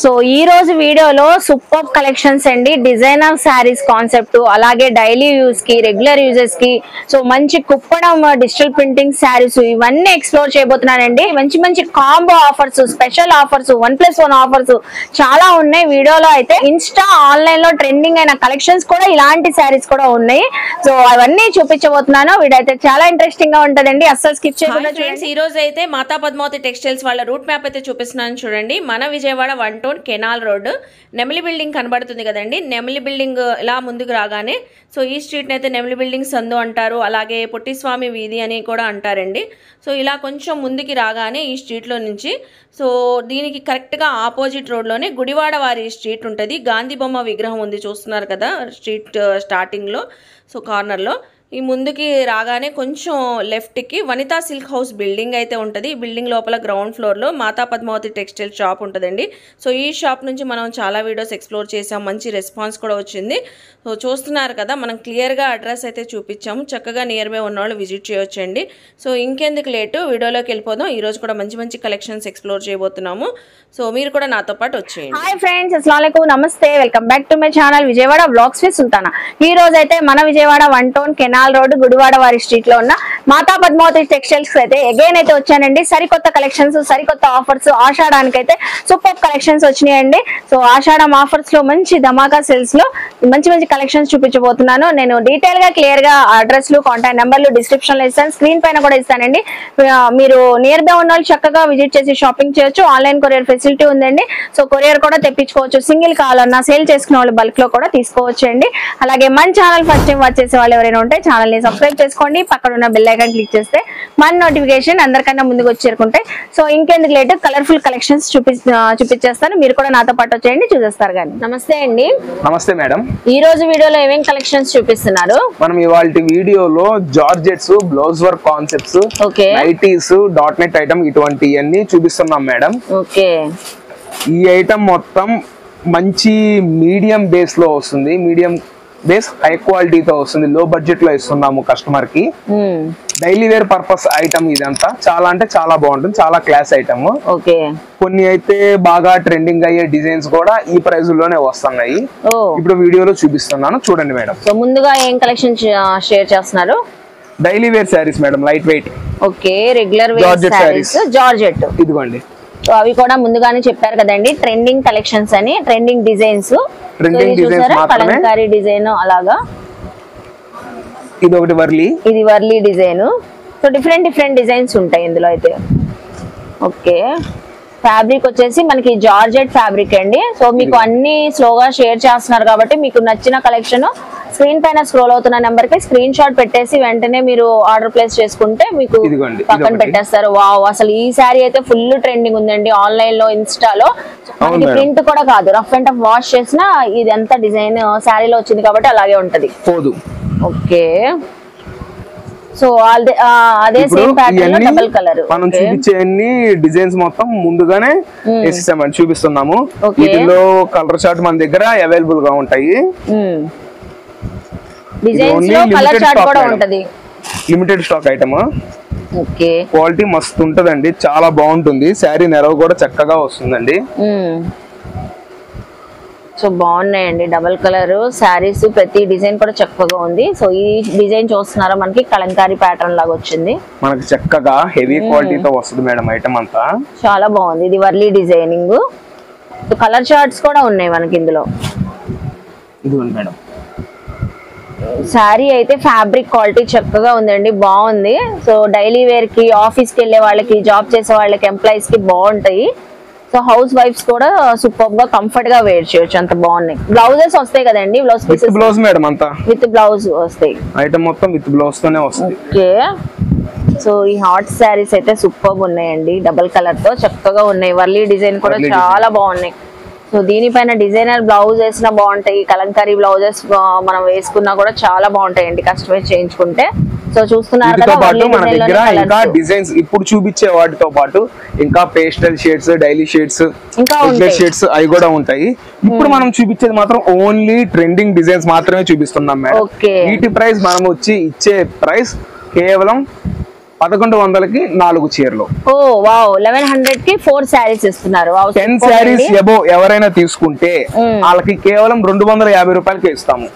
So ఈ రోజు వీడియోలో సూపర్ కలెక్షన్స్ అండి. డిజైనర్ శారీస్ కాన్సెప్ట్, అలాగే డైలీ యూస్ కి, రెగ్యులర్ యూజెస్ కి సో మంచి కుప్పడం డిజిటల్ ప్రింటింగ్ శారీస్ ఇవన్నీ ఎక్స్ప్లోర్ చేయబోతున్నానండి. మంచి మంచి combo offers, special offers, 1+1 offers చాలా ఉన్నాయి. వీడియోలో అయితే ఇన్స్టా ఆన్లైన్ లో ట్రెండింగ్ అయిన కలెక్షన్స్ కూడా ఇలాంటి శారీస్ కూడా ఉన్నాయి. సో అవన్నీ చూపించబోతున్నాను. వీడియో అయితే చాలా ఇంట్రెస్టింగ్ గా ఉంటదండి, అస్సలు స్కిప్ చేయకుండా చూడండి. ఈ రోజు అయితే మాతా పద్మావతి టెక్స్టైల్స్ వాళ్ళ రూట్ మ్యాప్ అయితే చూపిస్తున్నాను చూడండి. మన విజయవాడ 1 కెనాల్ రోడ్ నెమిలి బిల్డింగ్ కనబడుతుంది కదండి. నెమిలి బిల్డింగ్ ఇలా ముందుకు రాగానే సో ఈ స్ట్రీట్ని అయితే నెమిలి బిల్డింగ్ సందు అంటారు, అలాగే పొట్టిస్వామి వీధి అని కూడా అంటారండి. సో ఇలా కొంచెం ముందుకి రాగానే ఈ స్ట్రీట్లో నుంచి సో దీనికి కరెక్ట్గా ఆపోజిట్ రోడ్లోనే గుడివాడ వారి స్ట్రీట్ ఉంటుంది. గాంధీ బొమ్మ విగ్రహం ఉంది చూస్తున్నారు కదా స్ట్రీట్ స్టార్టింగ్లో. సో కార్నర్లో ఈ ముందుకి రాగానే కొంచెం లెఫ్ట్కి వనితా సిల్క్ హౌస్ బిల్డింగ్ అయితే ఉంటుంది. ఈ బిల్డింగ్ లోపల గ్రౌండ్ ఫ్లోర్లో మాతా పద్మావతి టెక్స్టైల్ షాప్ ఉంటుందండి. సో ఈ షాప్ నుంచి మనం చాలా వీడియోస్ ఎక్స్ప్లోర్ చేసాం, మంచి రెస్పాన్స్ కూడా వచ్చింది. సో చూస్తున్నారు కదా, మనం క్లియర్గా అడ్రస్ అయితే చూపించాము. చక్కగా నియర్ బై ఉన్నవాళ్ళు విజిట్ చేయొచ్చండి. సో ఇంకెందుకు లేటు, వీడియోలోకి వెళ్ళిపోదాం. ఈరోజు కూడా మంచి మంచి కలెక్షన్స్ ఎక్స్ప్లోర్ చేయబోతున్నాము. సో మీరు కూడా నాతో పాటు వచ్చేయండి. హాయ్ ఫ్రెండ్స్, అస్సలాముఅలైకుం, నమస్తే, welcome back to my channel Vijayawada vlogs with Sultana. ఈ రోజు అయితే మన విజయవాడ 1 కెనాల్ రోడ్ గుడివాడ వారి స్ట్రీట్ లో ఉన్న మాతా పద్మావతి టెక్స్టైల్స్ అయితే అగైన్ అయితే వచ్చానండి. సరికొత్త కలెక్షన్స్, సరికొత్త ఆఫర్స్, ఆషాఢానికి అయితే సూపర్ కలెక్షన్స్ వచ్చినాయండి. సో ఆషాఢం ఆఫర్స్ లో మంచి ధమాకా సేల్స్ లో మంచి మంచి కలెక్షన్స్ చూపించబోతున్నాను. నేను డీటెయిల్ గా క్లియర్ గా అడ్రస్ లు, కాంటాక్ట్ నెంబర్లు డిస్క్రిప్షన్ లో ఇస్తాను, స్క్రీన్ పైన కూడా ఇస్తానండి. మీరు నియర్ బై ఉన్న వాళ్ళు చక్కగా విజిట్ చేసి షాపింగ్ చేయొచ్చు. ఆన్లైన్ కొరియర్ ఫెసిలిటీ ఉందండి. సో కొరియర్ కూడా తెప్పించుకోవచ్చు. సింగిల్ కావాలన్నా, సేల్ చేసుకునే వాళ్ళు బల్క్ లో కూడా తీసుకోవచ్చు అండి. అలాగే మన ఛానల్ ఫస్ట్ టైం వాచ్ చేసే వాళ్ళు ఎవరైనా ఉంటే ఛానల్ ని సబ్స్క్రైబ్ చేసుకోండి. పక్కన ఉన్న బెల్ ఐకాన్ క్లిక్ చేస్తే మన నోటిఫికేషన్ అందరికన్నా ముందుకు వచ్చేరుకుంటాయి. సో ఇంకెందుకు లేట్, కలర్ఫుల్ కలెక్షన్స్ చూపించేస్తాను. మీరు కూడా నాతో పాటు వచ్చేయండి, చూసేస్తారు. కానీ నమస్తే అండి. నమస్తే మేడం. ఈ రోజు వీడియోలో ఏమేం కలెక్షన్స్ చూపిస్తున్నారు? మనం ఇవాళ వీడియోలో georgettes, blouse work concepts, nighties, dot net item ఇటువంటివన్నీ చూపిస్తున్నాం మేడం. ఓకే, ఈ ఐటమ్ మొత్తం మంచి మీడియం బేస్ లో వస్తుంది. మీడియం బేస్ హై క్వాలిటీతో వస్తుంది. లో బడ్జెట్ లో ఇస్తున్నాము కస్టమర్ కి. డైలీ వేర్ పర్పస్ ఐటమ్ ఇదంతా చాలా అంటే చాలా బాగుంటుంది. చాలా క్లాస్ ఐటమ్. కొన్ని అయితే బాగా ట్రెండింగ్ అయ్యే డిజైన్స్ కూడా ఈ ప్రైస్ లోనే వస్తున్నాయి. ఇప్పుడు వీడియోలో చూపిస్తున్నాను, చూడండి మేడం. సో ముందుగా ఏం కలెక్షన్ షేర్ చేస్తున్నారు? Daily wear saris madam, light weight. Okay, regular wear saris georgette. ఇదిగోండి. సో అవి కూడా ముందుగానే చెప్పారు కదండి, ట్రెండింగ్ కలెక్షన్స్ అని, ట్రెండింగ్ డిజైన్స్. కలంకారీ డిజైన్ అలాగా. ఇది ఒకటి వర్లీ, ఇది Warli design. So different designs ఉంటాయి ఇందులో అయితే. ఓకే, ఫ్యాబ్రిక్ వచ్చేసి మనకి జార్జెట్ ఫ్యాబ్రిక్ అండి. సో మీకు అన్ని స్లోగా షేర్ చేస్తున్నారు కాబట్టి మీకు నచ్చిన కలెక్షన్ స్క్రీన్ పైన స్క్రోల్ అవుతున్న నెంబర్ కి స్క్రీన్ షాట్ పెట్టేసి వెంటనే మీరు ఆర్డర్ ప్లేస్ చేసుకుంటే మీకు పక్కన పెట్టేస్తారు. వావ్, అసలు ఈ శారీ అయితే ఫుల్ ట్రెండింగ్ ఉందండి ఆన్లైన్ లో, ఇన్స్టాలో. ప్రింట్ కూడా కాదు, రఫ్ అండ్ టఫ్ వాష్ చేసిన ఇది అంతా డిజైన్ శారీలో వచ్చింది కాబట్టి అలాగే ఉంటది. ఓకే, సో అదే సేమ్ ప్యాటర్న్ లో డబుల్ కలర్. మనం చూపించే అన్ని డిజైన్స్ మొత్తం ముందుగానే వేసేసామని చూపిస్తున్నాము. వీటిలో కలర్ చార్ట్ మన దగ్గర అవైలబుల్ గా ఉంటాయి. డిజైన్స్ లో కలర్ చార్ట్ కూడా ఉంటది. Limited stock item. Okay, quality మస్తు ఉంటదండి, చాలా బాగుంటుంది. శారీ నెరవ కూడా చక్కగా వస్తుందండి. సో బాగున్నాయండి డబల్ కలర్ శారీస్, ప్రతి డిజైన్ కూడా చక్కగా ఉంది. సో ఈ డిజైన్ చూస్తున్నారా, మనకి కలంకారీ ప్యాటర్న్ లాగా వచ్చింది. మనకి చక్కగా హెవీ క్వాలిటీతో వస్తుంది మేడం ఐటమ్ అంతా. చాలా బాగుంది. ఇది వర్లీ డిజైనింగ్. కలర్ చార్ట్స్ కూడా ఉన్నాయి మనకి ఇందులో. ఇదిగోండి మేడం. శారీ అయితే ఫ్యాబ్రిక్ క్వాలిటీ చక్కగా ఉందండి, బాగుంది. సో డైలీ వేర్ కి, ఆఫీస్ కి వెళ్ళే వాళ్ళకి, జాబ్ చేసే వాళ్ళకి, ఎంప్లాయీస్ కి బాగుంటాయి. సో హౌస్ వైఫ్స్ కూడా సూపర్ గా కంఫర్ట్ గా వేర్ చేయొచ్చు, అంత బాగున్నాయి. బ్లౌజెస్ వస్తాయి కదండి, బ్లౌజ్ మేడం అంతా విత్ బ్లౌజ్ వస్తాయి. ఐటమ్ మొత్తం విత్ బ్లౌజ్ తోనే వస్తుంది. ఓకే, సో ఈ హాట్ శారీస్ అయితే సూపర్ ఉన్నాయండి, డబల్ కలర్ తో చక్కగా ఉన్నాయి. వర్లీ డిజైన్ కూడా చాలా బాగున్నాయి. సో దీనిపైన డిజైనర్ బ్లౌజ్ వేసినా బాగుంటాయి, కలంకారీ బ్లౌజెస్ మనం వేసుకున్నా కూడా చాలా బాగుంటాయండి కస్టమైజ్ చేయించుకుంటే. సో చూస్తున్నారు కదా, మన దగ్గర ఇంకా డిజైన్స్ ఇప్పుడు చూపించే వాటితో పాటు ఇంకా pastel shades, daily shades, shades అవి కూడా ఉంటాయి. ఇప్పుడు మనం చూపించేది మాత్రం ఓన్లీ ట్రెండింగ్ డిజైన్స్ మాత్రమే చూపిస్తున్నాం మేడం. వీటి ప్రైస్ మనం వచ్చి ఇచ్చే ప్రైస్ కేవలం 1100కి 4 చీరలు. ఓ వావ్, 1100 కి 4 శారీస్ ఇస్తున్నారు. 10 శారీస్ ఎబో ఎవరైనా తీసుకుంటే వాళ్ళకి కేవలం 250 రూపాయలకి ఇస్తాము.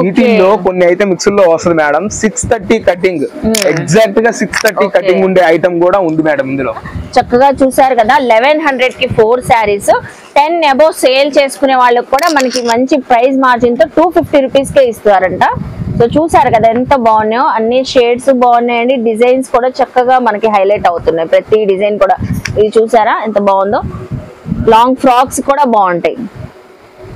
వీటిల్లో కొన్ని అయితే మిక్సర్ లో వస్తుంది మేడం. 630 కటింగ్, ఎగ్జాక్ట్ గా 630 కటింగ్ ఉండే ఐటమ్ కూడా ఉంది మేడం ఇందులో. చక్కగా చూసారు కదా, 1100 కి 4 శారీస్. 10 అబౌవ్ సేల్ చేసుకునే వాళ్ళకి కూడా మనకి మంచి ప్రైస్ మార్జిన్ తో 250 రూపీస్ కే ఇస్తారంట. సో చూసారు కదా ఎంత బాగున్నాయో, అన్ని షేడ్స్ బాగున్నాయండి, డిజైన్స్ కూడా చక్కగా మనకి హైలైట్ అవుతున్నాయి. ప్రతి డిజైన్ కూడా ఇది చూసారా ఎంత బాగుందో. లాంగ్ ఫ్రాక్స్ కూడా బాగుంటాయి,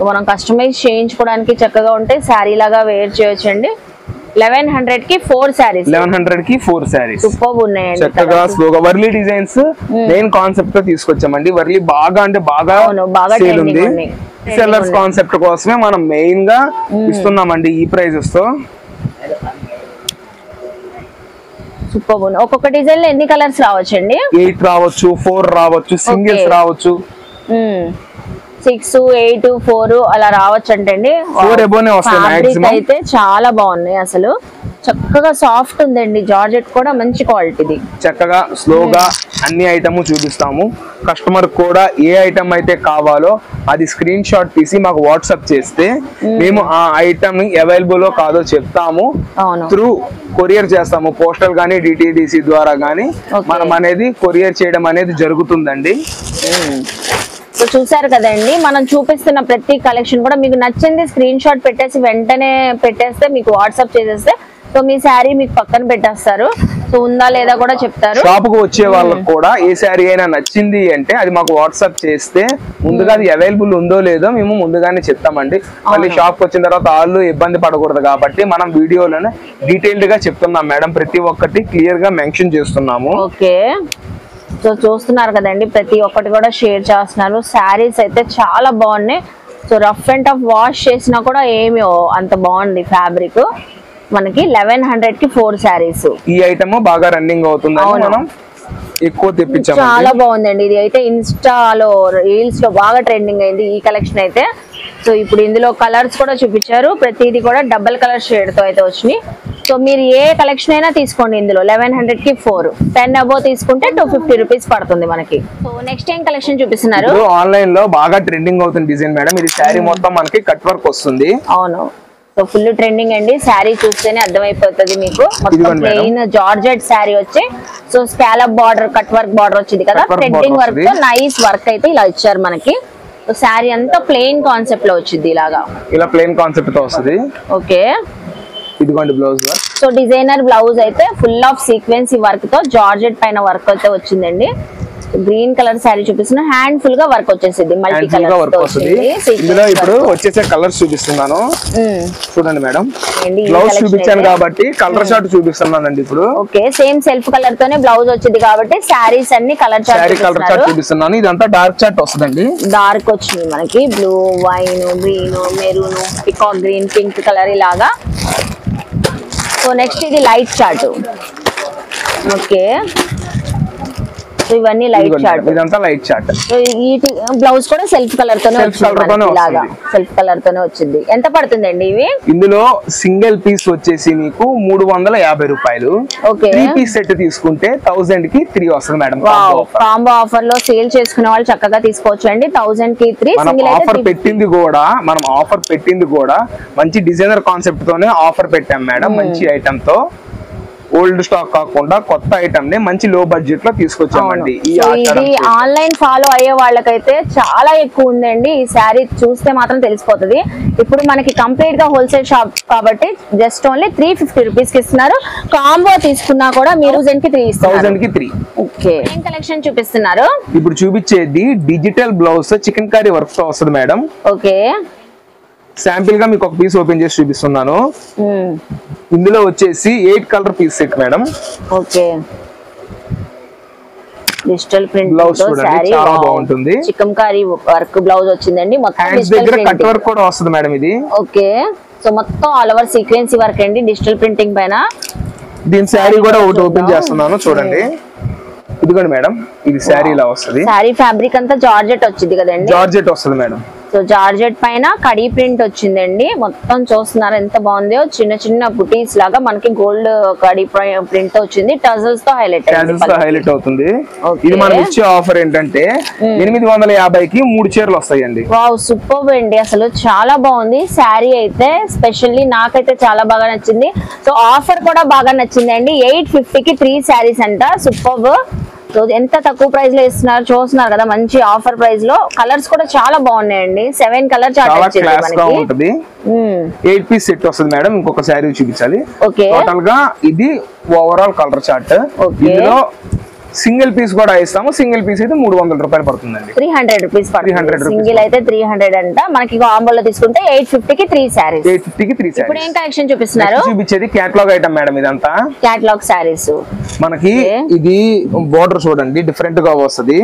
మనం కస్టమైజ్ చేయించుకోవడానికి చక్కగా ఉంటాయి. శారీ లాగా వేర్ చేయొచ్చండి. 1100 కి 4 శారీస్. 1100 కి 4 శారీస్ సూపర్ ఉన్నాయండి. చక్కగా స్లోగా వర్లీ డిజైన్స్ మెయిన్ కాన్సెప్ట్ తో తీసుకొచ్చామండి. వర్లీ బాగా అంటే బాగా సేల్ ఉంది. సెల్లర్స్ కాన్సెప్ట్ కోసమే మనం మెయిన్ గా ఇస్తున్నామండి ఈ ప్రైజెస్ తో. సూపర్ ఉంది. ఒక్కొక్క డిజైన్ లో ఎన్ని కలర్స్ రావచ్చండి? 8 రావచ్చు, 4 రావచ్చు, సింగిల్స్ రావచ్చు. 6, 8, 4 అలా రావచ్చు అంటండి. 4 ఎబోనే వస్తాయి మాక్సిమం. అయితే చాలా బాగున్నాయి, అసలు చక్కగా సాఫ్ట్ ఉందండి. జార్జెట్ కూడా మంచి క్వాలిటీది. చక్కగా స్లోగా అన్ని ఐటమ్ చూపిస్తాము. కస్టమర్ కూడా ఏ ఐటమ్ అయితే కావాలో అది స్క్రీన్ షాట్ తీసి మాకు వాట్సాప్ చేస్తే మేము ఆ ఐటమ్ అవైలబుల్ కాదో చెప్తాము. త్రూ కొరియర్ చేస్తాము. పోస్టల్ గానీ డిటిడిసి ద్వారా గానీ మనం అనేది కొరియర్ చేయడం అనేది జరుగుతుందండి. సో చూసారు కదండి, మనం చూపిస్తున్న ప్రతి కలెక్షన్ కూడా మీకు నచ్చింది స్క్రీన్ షాట్ పెట్టేసి వెంటనే పెట్టేస్తే మీకు వాట్సాప్ చేసేస్తే సో మీ శారీ మీకు పక్కన పెట్టేస్తారు. సో ఉందా లేదా కూడా చెప్తారు. షాప్ కు వచ్చే వాళ్ళకి కూడా ఏ శారీ అయినా నచ్చింది అంటే అది మాకు వాట్సాప్ చేస్తే ముందుగా అది అవైలబుల్ ఉందో లేదో మేము ముందుగానే చెప్తామండి. మళ్ళీ షాప్ కు వచ్చిన తర్వాత వాళ్ళు ఇబ్బంది పడకూడదు కాబట్టి మనం వీడియోలోనే డీటెయిల్డ్ గా చెప్తున్నాం మేడం. ప్రతి ఒక్కటి క్లియర్ గా మెన్షన్ చేస్తున్నాము. ఓకే, సో చూస్తున్నారు కదండి, ప్రతి ఒక్కటి కూడా షేర్ చేస్తున్నారు. శారీస్ అయితే చాలా బాగున్నాయి. So rough and tough wash చేసినా కూడా ఏమి అంత బాగుంది ఫ్యాబ్రిక్. మనకి 1100 కి 4 శారీస్. ఈ ఐటమ్ బాగా రన్నింగ్ అవుతుంది, మనం ఎక్కువ తెప్పించాము. చాలా బాగుందండి. ఇది అయితే ఇన్స్టాలో రీల్స్ లో బాగా ట్రెండింగ్ అయింది ఈ కలెక్షన్ అయితే. సో ఇప్పుడు ఇందులో కలర్స్ కూడా చూపించారు. ప్రతిదీ కూడా డబుల్ కలర్ షేడ్ తో అయితే వచ్చినాయి. సో మీరు ఏ కలెక్షన్ అయినా తీసుకోండి ఇందులో. 1100 కి 4, 10 అబోవ్ తీసుకుంటే 250 రూపీస్ పడుతుంది మనకి. సో నెక్స్ట్ ఏం కలెక్షన్ చూపిస్తున్నారు? ఆన్లైన్ లో బాగా ట్రెండింగ్ అవుతుంది డిజైన్ మేడం. ఇది శారీ మొత్తం మనకి కట్ వర్క్ వస్తుంది. అవును, సో ఫుల్ ట్రెండింగ్ అండి. శారీ చూస్తేనే అర్థమైపోతుంది మీకు. మొత్తం ప్లెయిన్ జార్జెట్ శారీ వచ్చి so scallop border, cut work border వచ్చింది కదా, థ్రెడ్డింగ్ వర్క్ తో నైస్ వర్క్ అయితే ఇలా ఇచ్చారు మనకి. సో శారీ అంతా ప్లెయిన్ కాన్సెప్ట్ లో వచ్చింది ఇలాగా. ఇలా ప్లెయిన్ కాన్సెప్ట్ తో వస్తుంది. ఓకే, ఇదిగోండి బ్లౌజ్. సో డిజైనర్ బ్లౌజ్ అయితే ఫుల్ ఆఫ్ సీక్వెన్సీ వర్క్ తో జార్జెట్ పైన వర్క్ అయితే వచ్చిందండి. గ్రీన్ కలర్ శారీ చూపిస్తున్నా, హ్యాండ్ ఫుల్ గా వర్క్ వచ్చేసింది. మల్టీ కలర్ వర్క్ వస్తుంది. ఇందులో ఇప్పుడు వచ్చేసే కలర్స్ చూపిస్తున్నాను చూడండి మేడం. బ్లౌజ్ చూపించాను కాబట్టి కలర్ చార్ట్ చూపిస్తున్నానండి ఇప్పుడు. ఓకే, సేమ్ సెల్ఫ్ కలర్ తోనే బ్లౌజ్ వచ్చింది కాబట్టి శారీస్ అన్ని కలర్ చార్ట్ చూపిస్తున్నాను. ఇదంతా డార్క్ చార్ట్ వస్తుందండి. డార్క్ వచ్చింది మనకి. Blue, wine, green, maroon, peacock green, pink colour ఇలాగా. సో నెక్స్ట్ ఇది లైట్ చార్ట్. ఓకే, సో ఇవన్నీ లైట్ చార్ట్. ఇదంతా లైట్ చార్ట్. సో ఈ బ్లౌజ్ కూడా సెల్ఫ్ కలర్ తోనే వచ్చింది. ఇలాగా సెల్ఫ్ కలర్ తోనే వచ్చింది. ఎంత పడుతుందండి ఇవి? ఇందులో సింగిల్ పీస్ వచ్చేసి మీకు 350 రూపాయలు. ఓకే, 3 పీస్ సెట్ తీసుకుంటే 1000 కి 3 వస్తుంది మేడం. కాంబో ఆఫర్ లో సేల్ చేసుకునే వాళ్ళు చక్కగా తీసుకోవచ్చు అండి. 1000 కి 3 సింగిల్. ఆఫర్ పెట్టింది కూడా మనం ఆఫర్ పెట్టింది కూడా మంచి డిజైనర్ కాన్సెప్ట్ తోనే ఆఫర్ పెట్టాం మేడం. మంచి ఐటమ్ తో, ఓల్డ్ స్టాక్ కాకుండా కొత్త ఐటమ్ ని మంచి లో బడ్జెట్ లో తీసుకొచ్చామండి. ఇది ఆన్లైన్ ఫాలో అయ్యే వాళ్ళకైతే చాలా ఎక్కువ ఉందండి. ఈ శారీ చూస్తే మాత్రం తెలిసిపోతుంది. ఇప్పుడు మనకి కంప్లీట్ గా హోల్సేల్ షాప్ కాబట్టి జస్ట్ ఓన్లీ 350 రూపీస్ కి ఇస్తున్నారు. కాంబో తీసుకున్నా కూడా మీరు 1000 కి 3 ఇస్తున్నారు. 1000 కి 3. ఓకే, ఏం కలెక్షన్ చూపిస్తున్నారు? ఇప్పుడు చూపించేది digital blouse chicken curry work తో వస్తుంది మేడం. ఓకే, శాంపిల్ గా మీకు ఒక పీస్ ఓపెన్ చేసి చూపిస్తున్నాను. ఇందులో వచ్చేసి 8 colour piece set madam. Okay, digital print blouse చూడండి, చాలా బాగుంటుంది. చికెన్ కర్రీ వర్క్ బ్లౌజ్ వచ్చిందండి. మొత్తం హ్యాండ్స్ దగ్గర కట్ వర్క్ కూడా వస్తుంది మేడం ఇది. ఓకే, సో మొత్తం ఆల్ ఓవర్ సీక్వెన్సీ వర్క్ అండి డిజిటల్ ప్రింటింగ్ పైన. దీని శారీ కూడా ఒకటి ఓపెన్ చేస్తున్నాను చూడండి. ఇదిగోండి మేడం, ఇది శారీ ఇలా వస్తుంది. శారీ ఫ్యాబ్రిక్ అంతా జార్జెట్ వచ్చింది కదండి. జార్జెట్ వస్తుంది మేడం. సో జార్జెట్ పైన కడీ ప్రింట్ వచ్చిందండి. మొత్తం చూస్తున్నారు ఎంత బాగుందో. చిన్న చిన్న బుటీస్ లాగా మనకి గోల్డ్ కడీ ప్రింట్ వచ్చింది. టజల్స్ తో హైలైట్ అవుతుంది. ఇది మనం ఇచ్చే ఆఫర్ ఏంటంటే 850కి 3 చీరలు వస్తాయండి. వావ్ సూపర్ అండి, అసలు చాలా బాగుంది శారీ అయితే. స్పెషల్లీ నాకైతే చాలా బాగా నచ్చింది. సో ఆఫర్ కూడా బాగా నచ్చిందండి. 850కి 3 శారీస్ అంట. సూపర్. సో ఎంత తక్కువ ప్రైస్ లో ఇస్తున్నారు చూస్తున్నారు కదా, మంచి ఆఫర్ ప్రైస్ లో. కలర్స్ కూడా చాలా బాగున్నాయండి. 7 కలర్ చార్ట్ వచ్చింది మనకి. 8 పీస్ సెట్ వస్తుంది మేడం. ఇంకొక శారీ చూపించాలి. ఓకే, టోటల్ గా ఇది ఓవరాల్ కలర్ చార్ట్. ఇందులో సింగిల్ పీస్ కూడా ఇస్తాము. సింగిల్ పీస్ అయితే 300 రూపాయలు పడుతుందండి. 300 రూపీస్ పడుతుంది. సింగిల్ అయితే 300 అంట. మనకి కాంబోలో తీసుకుంటే 850కి 3 శారీస్. 850కి 3 శారీస్. ఇప్పుడు ఏం కలెక్షన్ చూపిస్తున్నారు? చూపించేది కేటలాగ్ ఐటమ్ మేడం. ఇదంతా కేటలాగ్ శారీస్. మనకి ఇది బోర్డర్ చూడండి డిఫరెంట్ గా వస్తుంది.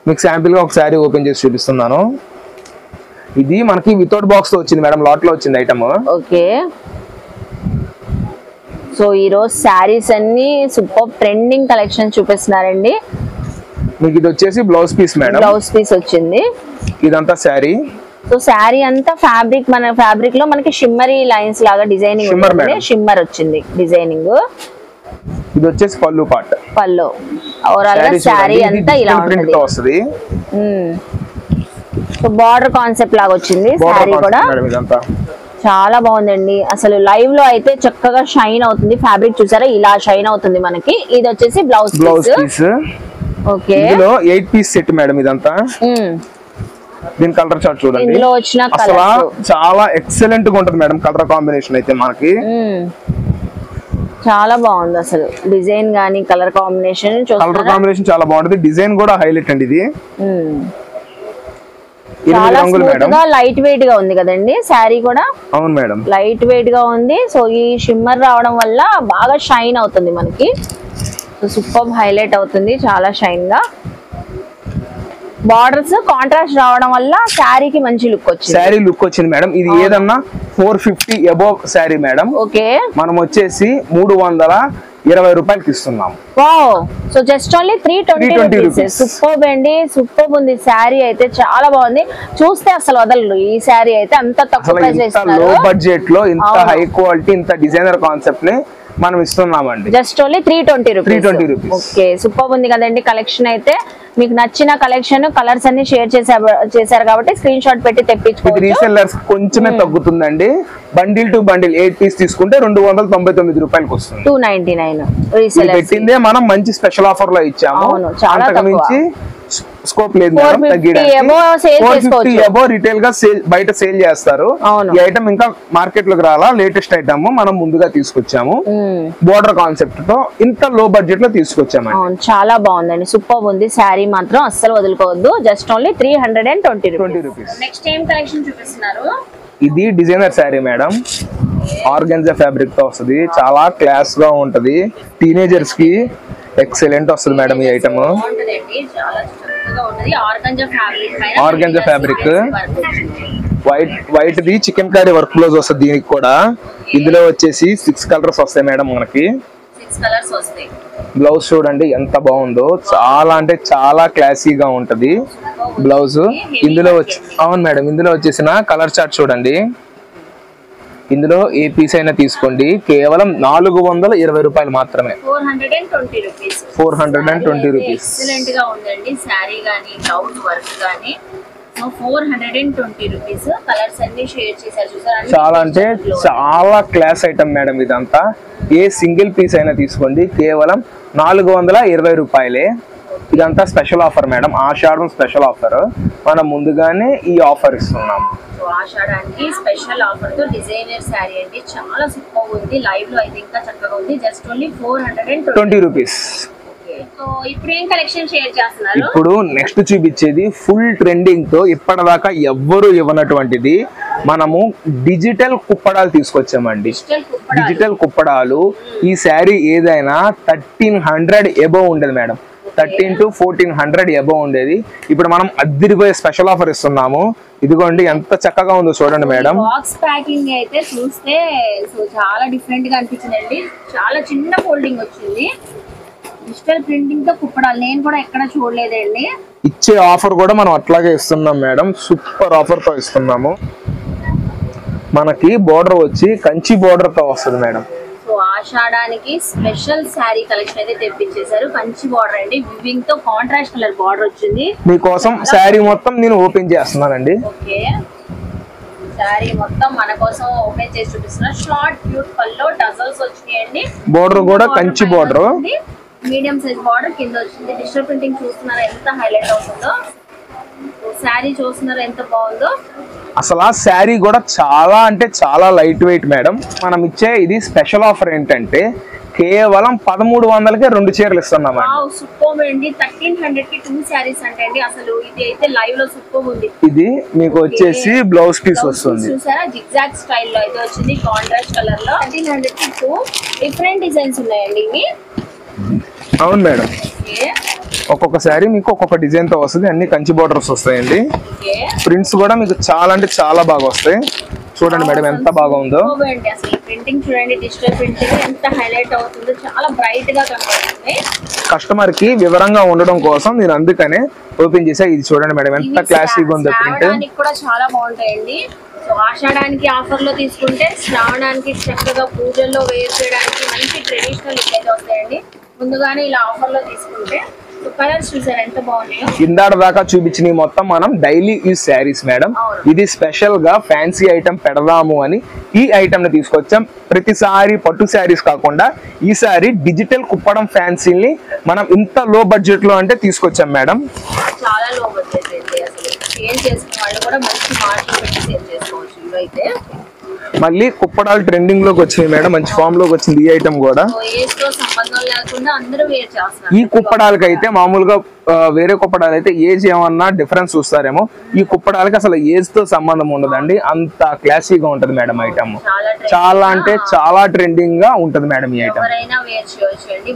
మీకు శాంపిల్ గా ఒక శారీ ఓపెన్ చేసి చూపిస్తున్నాను. ఇది మనకి వితౌట్ బాక్స్ తో వచ్చింది మేడం. లాట్ లో వచ్చింది ఐటమ్. ఓకే, సో ఈ రోజు శారీస్ అన్ని సూపర్ ట్రెండింగ్ కలెక్షన్ చూపిస్తున్నారండి. మీకు ఇది వచ్చేసి blouse piece madam. Blouse piece వచ్చింది. ఇదంతా శారీ. సో శారీ అంతా ఫ్యాబ్రిక్, మన ఫ్యాబ్రిక్ లో మనకి షిమ్మరీ లైన్స్ లాగా డిజైనింగ్ షిమ్మర్ వచ్చింది డిజైనింగ్. ఇది వచ్చేసి పళ్ళు పార్ట్. పళ్ళు ఓవరాల్ గా శారీ అంతా ఇలా ఉంటుంది. సో బార్డర్ కాన్సెప్ట్ లాగా వచ్చింది శారీ కూడా. చాలా బాగుందండి. అసలు లైవ్ లో అయితే చక్కగా షైన్ అవుతుంది. ఫ్యాబ్రిక్ చూసారా ఇలా షైన్ అవుతుంది మనకి. ఇది వచ్చేసి బ్లౌజ్ పీస్. ఓకే, ఇందులో 8 పీస్ సెట్ మేడం. ఇదంతా దీని కలర్ చార్ట్ చూడండి. ఇందులో వచ్చిన అసలు చాలా ఎక్సలెంట్ గా ఉంటుంది మేడం. కలర్ కాంబినేషన్ అయితే మనకి చాలా బాగుంది. అసలు డిజైన్ గానీ కలర్ కాంబినేషన్ చాలా బాగుంటుంది. డిజైన్ కూడా హైలైట్ అండి. ఇది చాలా స్మూత్ గా లైట్ వెయిట్ గా ఉంది కదండి శారీ కూడా. అవును మేడం, లైట్ వెయిట్ గా ఉంది. సో ఈ షిమ్మర్ రావడం వల్ల బాగా షైన్ అవుతుంది మనకి. సో సూపర్ హైలైట్ అవుతుంది చాలా షైన్ గా. బార్డర్స్ కాంట్రాస్ట్ రావడం వల్ల శారీకి మంచి లుక్ వచ్చింది. శారీ లుక్ వచ్చింది మేడం. ఇది ఏదన్నా 450 అబోవ్ శారీ మేడం. ఓకే, మనం వచ్చేసి 320 రూపాయలకి ఇస్తున్నాం. Wow, so just only 320 rupees. Super అండి, సూపర్ ఉంది శారీ అయితే. చాలా బాగుంది. చూస్తే అసలు వదలరు ఈ శారీ అయితే. అంత తక్కువ ప్రైస్ లో ఇస్తున్నారు. లో బడ్జెట్ లో ఇంత హై క్వాలిటీ, ఇంత డిజైనర్ కాన్సెప్ట్ ని మనం ఇస్తున్నామండి. Just only 320 rupees. Okay, super ఉంది కదండి కలెక్షన్ అయితే. మీకు నచ్చిన కలెక్షన్ కలర్స్ అన్ని షేర్ చేశారు కాబట్టి స్క్రీన్ షాట్ పెట్టి తెప్పించుకోవచ్చు. రీసెల్లర్స్ కొంచెమే తగ్గుతుందండి. బండిల్ టు బండిల్ 8 పీస్ తీసుకుంటే 299 రూపాయలకి వస్తుంది. 299 రీసెల్లర్స్ పెట్టిందే మనం మంచి స్పెషల్ ఆఫర్ లో ఇచ్చాము. అంతకు మించి స్కోప్ లేదు మేడం. 450 అబోవ్ రిటైల్ గా బయట సేల్ చేస్తారు. ఈ ఐటమ్ ఇంకా మార్కెట్ లోకి రాలా. లేటెస్ట్ ఐటమ్ మనం ముందుగా తీసుకొచ్చాము. బోర్డర్ కాన్సెప్ట్ తో ఇంత లో బడ్జెట్ లో తీసుకొచ్చాము. చాలా బాగుందండి, సూపర్ ఉంది. శారీ మాత్రం అస్సలు వదులుకోవద్దు. Just only 320 rupees. నెక్స్ట్ ఏం కలెక్షన్ చూపిస్తున్నారు? ఇది designer sari madam. Organza fabric తో వస్తుంది. చాలా క్లాస్ గా ఉంటది. టీనేజర్స్ కి ఎక్సలెంట్ వస్తుంది మేడం ఈ item. Organza fabric white the chicken curry work blouse వస్తుంది దీనికి కూడా. ఇందులో వచ్చేసి 6 కలర్స్ వస్తాయి మేడం మనకి. బ్లౌజ్ చూడండి ఎంత బాగుందో. చాలా అంటే చాలా క్లాసీగా ఉంటది బ్లౌజ్. ఇందులో అవును మేడం, ఇందులో వచ్చేసిన కలర్ చార్ట్ చూడండి. ఇందులో ఏ పీస్ అయినా తీసుకోండి, కేవలం 420 రూపాయలు మాత్రమే. 420 రూపీస్. ఎక్సలెంట్ గా ఉందండి శారీ గానీ బ్లౌజ్ వర్క్ గానీ. 420 రూపీస్. కలర్స్ అన్ని షేర్ చేశారు చూసారా. చాలా అంటే చాలా క్లాస్ ఐటమ్ మేడం ఇదంతా. ఏ సింగిల్ పీస్ అయినా తీసుకోండి, కేవలం 420 రూపాయలే. ఇదంతా స్పెషల్ ఆఫర్ మేడం. ఆషాఢం స్పెషల్ ఆఫర్. మనం ముందుగానే ఈ ఆఫర్ ఇస్తున్నాం. ఆషాఢానికి స్పెషల్ ఆఫర్ తో డిజైనర్ శారీ అండి. చాలా సూపర్ ఉంది. లైవ్ లో అయితే ఇంకా చక్కగా ఉంది. Just only 420 rupees. సో ఇప్పుడు ఏం కలెక్షన్ షేర్ చేస్తున్నారు? ఇప్పుడు నెక్స్ట్ చూపించేది ఫుల్ ట్రెండింగ్ తో ఇప్పటిదాకా ఎవ్వరు ఇవ్వనటువంటిది. మనము డిజిటల్ కుప్పడాలు తీసుకొచ్చామండి. డిజిటల్ కుప్పడాలు. ఈ శారీ ఏదైనా 1300 అబోవ్ ఉండేది మేడం. 1300 to 1400 అబోవ్ ఉండేది. ఇప్పుడు మనం అద్దరిపోయే స్పెషల్ ఆఫర్ ఇస్తున్నాము. ఇదిగోండి ఎంత చక్కగా ఉందో చూడండి మేడం. బాక్స్ ప్యాకింగ్ అయితే చూస్తే సో చాలా డిఫరెంట్ గా అనిపించిందండి. చాలా చిన్న ఫోల్డింగ్ వచ్చింది. డిజిటల్ ప్రింటింగ్ తో కుప్పడాలు నేను కూడా ఎక్కడ చూడలేదండి. ఇచ్చే ఆఫర్ కూడా మనం అట్లాగే ఇస్తున్నాం మేడం, సూపర్ ఆఫర్ తో ఇస్తున్నాము. మనకి బోర్డర్ వచ్చి కంచి బోర్డర్ తో వస్తుంది మేడం. సో ఆషాఢానికి స్పెషల్ శారీ కలెక్షన్ అయితే తెప్పించేశారు. కంచి బార్డర్ అండి, వివింగ్ తో కాంట్రాస్ట్ కలర్ బార్డర్ వచ్చింది. మీకోసం శారీ మొత్తం నేను ఓపెన్ చేస్తున్నానండి. ఓకే, శారీ మొత్తం మన కోసం ఓపెన్ చేసి చూపిస్తున్నా. షార్ట్ క్యూట్ పల్లో టజల్స్ వచ్చినాయండి. బోర్డర్ కూడా Kanchi border, medium size border కింద వచ్చింది. డిజిటల్ ప్రింటింగ్ చూస్తున్నారా ఎంత హైలైట్ అవుతుందో, శారీ చూస్తున్నారా ఎంత బాగుందో. అసలు ఆ శారీ కూడా చాలా అంటే చాలా లైట్ వెయిట్ మేడం. మనం ఇచ్చే ఇది స్పెషల్ ఆఫర్ ఏంటంటే కేవలం 1300కే 2 చీరలు ఇస్తున్నాం. సూపర్ అండి, 1300 కి 2 శారీస్ అంటే అండి అసలు ఇది అయితే లైవ్ లో సూపర్ ఉంది. ఇది మీకు వచ్చేసి బ్లౌజ్ పీస్ వస్తుంది. చూసారా జిగ్జాగ్ స్టైల్ లో అయితే వచ్చింది, కాంట్రాస్ట్ కలర్ లో. 1300 కి 2 డిఫరెంట్ డిజైన్స్ ఉన్నాయండి ఇవి. అవును మేడం, ఒక్కొక్క శారీ మీకు ఒక్కొక్క డిజైన్ తో వస్తుంది. అన్ని కంచి బోర్డర్స్ వస్తాయండి. ప్రింట్స్ కూడా మీకు చాలా అంటే చాలా బాగా వస్తాయి. చూడండి మేడం ఎంత బాగా ఉందో. అసలు ప్రింటింగ్ చూడండి, డిజిటల్ ప్రింటింగ్ ఎంత హైలైట్ అవుతుందో, చాలా బ్రైట్ గా కనబడుతుంది. కస్టమర్ కి వివరంగా ఉండడం కోసం నేను అందుకనే ఓపెన్ చేసా. ఇది చూడండి మేడం ఎంత క్లాసిక్ ఉందో ప్రింట్. కూడా చాలా బాగుంటాయండి. సో ఆషాఢానికి ఆఫర్ లో తీసుకుంటే శ్రావణానికి చక్కగా పూజల్లో వేర్ చేయడానికి మంచి ట్రెడిషనల్ లుక్ అయితే వస్తాయండి. ముందుగానే ఇలా ఆఫర్ లో తీసుకుంటే కలర్స్ చూసారు ఎంత బాగున్నాయో. ఇందాక దాకా చూపించిన మొత్తం మనం డైలీ యూజ్ శారీస్ మేడం. ఇది స్పెషల్ గా ఫ్యాన్సీ ఐటమ్ పెడదాము అని ఈ ఐటమ్ ని తీసుకొచ్చాం. ప్రతిసారి పట్టు శారీస్ కాకుండా ఈసారి డిజిటల్ కుప్పడం ఫ్యాన్సీని మనం ఇంత లో బడ్జెట్ లో అంటే తీసుకొచ్చాం మేడం. చాలా లో బడ్జెట్ అయితే అసలు సేల్ చేసుకునే వాళ్ళు కూడా మంచి మార్కెట్ పెట్టి సేల్ చేసుకోవచ్చు. ఇవైతే మళ్ళీ కుప్పడాలు ట్రెండింగ్ లోకి వచ్చినాయి మేడం, మంచి ఫామ్ లోకి వచ్చింది ఈ ఐటమ్ కూడా. ఈ కుప్పడాలకి అయితే మామూలుగా వేరే కుప్పడాలు అయితే ఏజ్ ఏమన్నా డిఫరెన్స్ చూస్తారేమో, ఈ కుప్పడాలకి అసలు ఏజ్ తో సంబంధం ఉండదండి. అంత క్లాసీగా ఉంటది మేడం ఐటమ్. చాలా అంటే చాలా ట్రెండింగ్ గా ఉంటది మేడం ఈ ఐటమ్.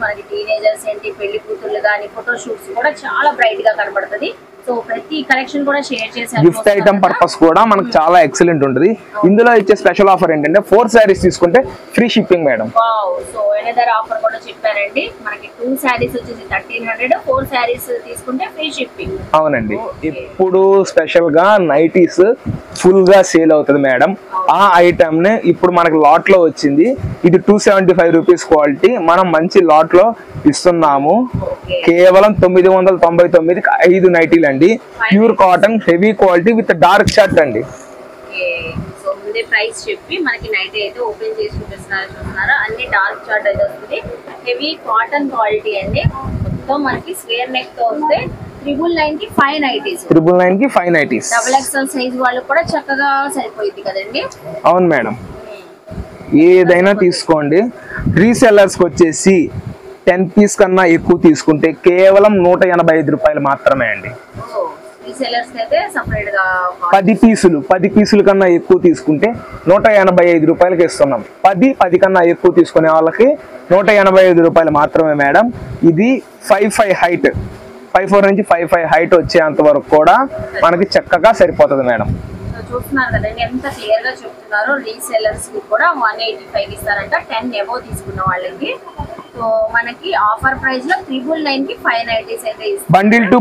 మనకి టీనేజర్స్ ఏంటి, పెళ్లి కూతుర్లు కానీ ఫోటో షూట్స్ కూడా చాలా బ్రైట్ గా కనబడుతుంది. సో ప్రతి కలెక్షన్ కూడా షేర్ చేశారు. గిఫ్ట్ ఐటమ్ పర్పస్ కూడా మనకు చాలా ఎక్సలెంట్ ఉంటుంది. ఇందులో ఇచ్చే స్పెషల్ ఆఫర్ ఏంటంటే 4 శారీస్ తీసుకుంటే free shipping madam. So another offer కూడా చెప్పారండి. మనకి 2 శారీస్ వచ్చేసి 1300, 4 శారీస్ తీసుకుంటే ఫ్రీ షిప్పింగ్. అవునండి, ఇప్పుడు స్పెషల్ గా నైటీస్ ఫుల్ గా సేల్ అవుతుంది మేడం. ఆ ఐటమ్ ని ఇప్పుడు మనకి లాట్ లో వచ్చింది. ఇది 275 రూపీస్ క్వాలిటీ మనం మంచి లాట్ లో ఇస్తున్నాము. కేవలం 999కి 5 నైటీలు అండి. Pure cotton heavy quality with dark shirt అండి. సో ముందే ప్రైస్ చెప్పి మనకి నైటీ అయితే ఓపెన్ చేసి చూపిస్తున్నారు. చూస్తున్నారా అన్ని డార్క్ షర్ట్ అయితే వస్తుంది. హెవీ కాటన్ క్వాలిటీ అండి. మొత్తం మనకి స్క్వేర్ నెక్ తో వస్తే 999 కి 5 నైటీస్. 999 కి 5 నైటీస్. డబుల్ ఎక్స్ఎల్ సైజ్ వాళ్ళు కూడా చక్కగా సరిపోయింది కదండి. అవును మేడం, ఏదైనా తీసుకోండి. రీసెల్లర్స్ కి వచ్చేసి 10 పీస్ కన్నా ఎక్కువ తీసుకుంటే కేవలం 185 రూపాయలు మాత్రమే అండి. 10 పీసులు కన్నా ఎక్కువ తీసుకుంటే 185 రూపాయలకి ఇస్తున్నాం. 10 కన్నా ఎక్కువ తీసుకునే వాళ్ళకి 185 రూపాయలు మాత్రమే మేడం. ఇది 5'5" హైట్, 5'4" నుంచి 5'5" హైట్ వచ్చేంత వరకు కూడా మనకి చక్కగా సరిపోతుంది మేడం. చూస్తున్నారు కదండి ఎంత క్లియర్ గా చెప్తున్నారు. రీసెల్లర్స్ కి కూడా 185 ఇస్తారంట 10 అబోవ్ తీసుకున్న వాళ్ళకి. సో మనకి ఆఫర్ ప్రైస్ లో 999 కి 5 నైటీస్ అయితే ఇస్తారు. బండిల్ టు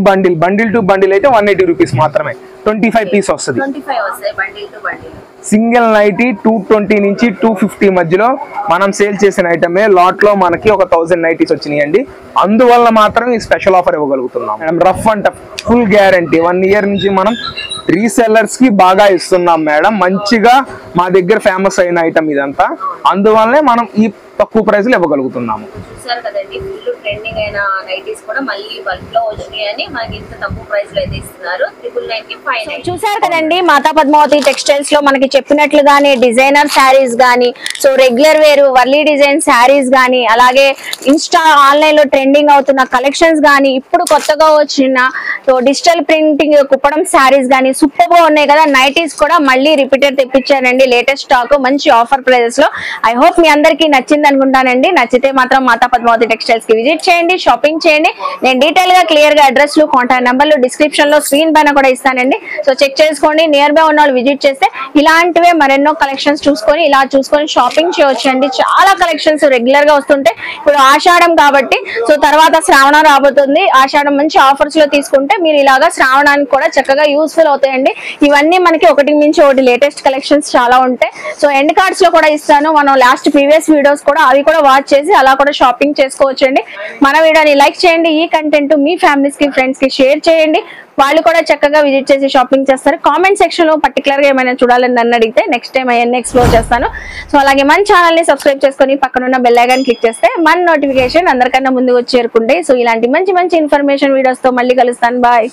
బండిల్ అయితే 180 రూపీస్ మాత్రమే. 25 పీస్ వస్తుంది. 25 వస్తాయి bundle to bundle. Single nightie 220 నుంచి 250 మధ్యలో మనం సేల్ చేసిన ఐటమే. లాట్ లో మనకి ఒక 1000 నైటీస్ వచ్చినాయండి. అందువల్ల మాత్రం ఈ స్పెషల్ ఆఫర్ ఇవ్వగలుగుతున్నాం madam. Rough and tough full guarantee 1 year నుంచి మనం రీసెల్లర్స్ కి బాగా ఇస్తున్నాం మేడం. మంచిగా మా దగ్గర ఫేమస్ అయిన ఐటమ్ ఇదంతా. అందువల్లనే మనం ఈ తక్కువ ప్రైస్ లో ఇవ్వగలుగుతున్నాము. చూసారు కదండి ఫుల్ ట్రెండింగ్ అయిన నైటీస్ కూడా మళ్ళీ బల్క్ లో వచ్చినాయని మనకి ఇంత తక్కువ ప్రైస్ లో అయితే ఇస్తున్నారు. 999 కి 5 నైటీస్. చూసారు కదండి మాతా పద్మావతి టెక్స్టైల్స్ లో మనకి చెప్పినట్లుగానే డిజైనర్ శారీస్ గానీ, so regular wear Warli design saris గానీ, అలాగే ఇన్స్టా ఆన్లైన్ లో ట్రెండింగ్ అవుతున్న కలెక్షన్స్ గానీ, ఇప్పుడు కొత్తగా వచ్చిన so digital printing Kuppadam saris గానీ సూపర్ గా ఉన్నాయి కదా. నైటీస్ కూడా మళ్ళీ రిపీటెడ్ తెప్పించానండి. లేటెస్ట్ స్టాక్ మంచి ఆఫర్ ప్రైజెస్ లో. ఐ హోప్ మీ అందరికీ నచ్చింది అనుకుంటానండి. నచ్చితే మాత్రం మాతా పద్మావతి టెక్స్టైల్స్ కి విజిట్ విజిట్ చేయండి, షాపింగ్ చేయండి. నేను డీటెయిల్ గా క్లియర్ గా అడ్రస్ లు కాంటాక్ట్ నెంబర్లు డిస్క్రిప్షన్ లో స్క్రీన్ పైన కూడా ఇస్తానండి. సో చెక్ చేసుకోండి. నియర్ బై ఉన్న వాళ్ళు విజిట్ చేస్తే ఇలాంటివే మరెన్నో కలెక్షన్స్ చూసుకొని ఇలా చూసుకొని షాపింగ్ చేయవచ్చు అండి. చాలా కలెక్షన్స్ రెగ్యులర్ గా వస్తుంటాయి. ఇప్పుడు ఆషాఢం కాబట్టి సో తర్వాత శ్రావణం రాబోతుంది. ఆషాఢం మంచి ఆఫర్స్ లో తీసుకుంటే మీరు ఇలాగా శ్రావణానికి కూడా చక్కగా యూస్ఫుల్ అవుతాయండి. ఇవన్నీ మనకి ఒకటి మించి ఒకటి లేటెస్ట్ కలెక్షన్స్ చాలా ఉంటాయి. సో ఎండ్ కార్డ్స్ లో కూడా ఇస్తాను. మనం లాస్ట్ ప్రీవియస్ వీడియోస్ కూడా అవి కూడా వాచ్ చేసి అలా కూడా షాపింగ్ చేసుకోవచ్చు అండి. మన వీడియోని లైక్ చేయండి. ఈ కంటెంట్ మీ ఫ్యామిలీస్ కి ఫ్రెండ్స్ కి షేర్ చేయండి. వాళ్ళు కూడా చక్కగా విజిట్ చేసి షాపింగ్ చేస్తారు. కామెంట్ సెక్షన్ లో పర్టికులర్ గా ఏమైనా చూడాలని నన్ను అడిగితే నెక్స్ట్ టైం అవన్నీ ఎక్స్ప్లోర్ చేస్తాను. సో అలాగే మన ఛానల్ ని సబ్స్క్రైబ్ చేసుకొని పక్కనున్న బెల్ ఐకాన్ క్లిక్ చేస్తే మన నోటిఫికేషన్ అందరికన్నా ముందుకు వచ్చి చేరుకుంటే సో ఇలాంటి మంచి మంచి ఇన్ఫర్మేషన్ వీడియోస్ తో మళ్ళీ కలుస్తాను. బాయ్.